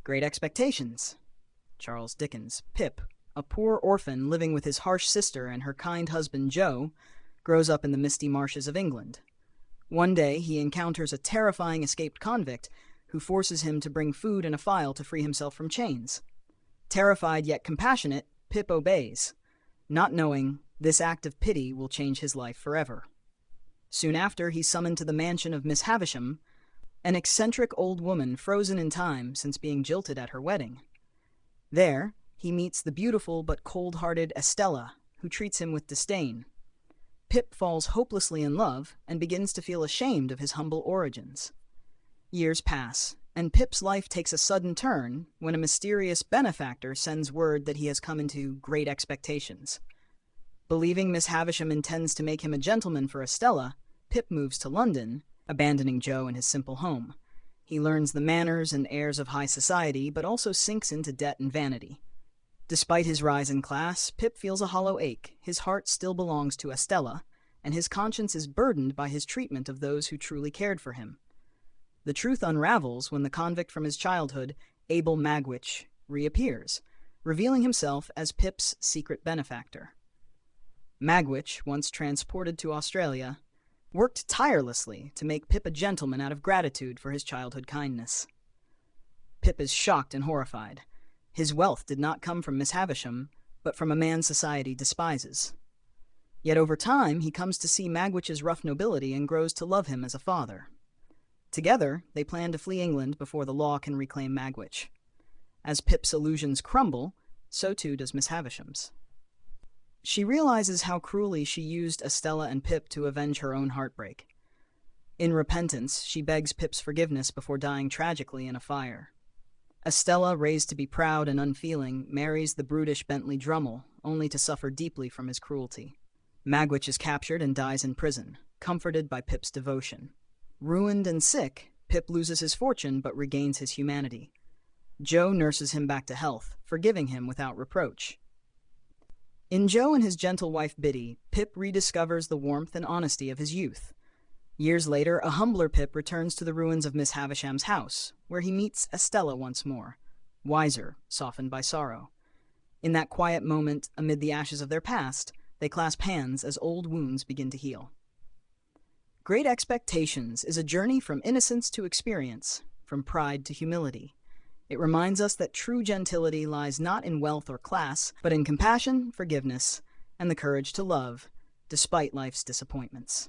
Great Expectations. Charles Dickens. Pip, a poor orphan living with his harsh sister and her kind husband Joe, grows up in the misty marshes of England. One day, he encounters a terrifying escaped convict who forces him to bring food and a file to free himself from chains. Terrified yet compassionate, Pip obeys, not knowing this act of pity will change his life forever. Soon after, he's summoned to the mansion of Miss Havisham, an eccentric old woman frozen in time since being jilted at her wedding. There, he meets the beautiful but cold-hearted Estella, who treats him with disdain. Pip falls hopelessly in love and begins to feel ashamed of his humble origins. Years pass, and Pip's life takes a sudden turn when a mysterious benefactor sends word that he has come into great expectations. Believing Miss Havisham intends to make him a gentleman for Estella, Pip moves to London, abandoning Joe and his simple home. He learns the manners and airs of high society, but also sinks into debt and vanity. Despite his rise in class, Pip feels a hollow ache. His heart still belongs to Estella, and his conscience is burdened by his treatment of those who truly cared for him. The truth unravels when the convict from his childhood, Abel Magwitch, reappears, revealing himself as Pip's secret benefactor. Magwitch, once transported to Australia, worked tirelessly to make Pip a gentleman out of gratitude for his childhood kindness. Pip is shocked and horrified. His wealth did not come from Miss Havisham, but from a man society despises. Yet over time, he comes to see Magwitch's rough nobility and grows to love him as a father. Together, they plan to flee England before the law can reclaim Magwitch. As Pip's illusions crumble, so too does Miss Havisham's. She realizes how cruelly she used Estella and Pip to avenge her own heartbreak. In repentance, she begs Pip's forgiveness before dying tragically in a fire. Estella, raised to be proud and unfeeling, marries the brutish Bentley Drummle, only to suffer deeply from his cruelty. Magwitch is captured and dies in prison, comforted by Pip's devotion. Ruined and sick, Pip loses his fortune but regains his humanity. Joe nurses him back to health, forgiving him without reproach. In Joe and his gentle wife Biddy, Pip rediscovers the warmth and honesty of his youth. Years later, a humbler Pip returns to the ruins of Miss Havisham's house, where he meets Estella once more, wiser, softened by sorrow. In that quiet moment, amid the ashes of their past, they clasp hands as old wounds begin to heal. Great Expectations is a journey from innocence to experience, from pride to humility. It reminds us that true gentility lies not in wealth or class, but in compassion, forgiveness, and the courage to love, despite life's disappointments.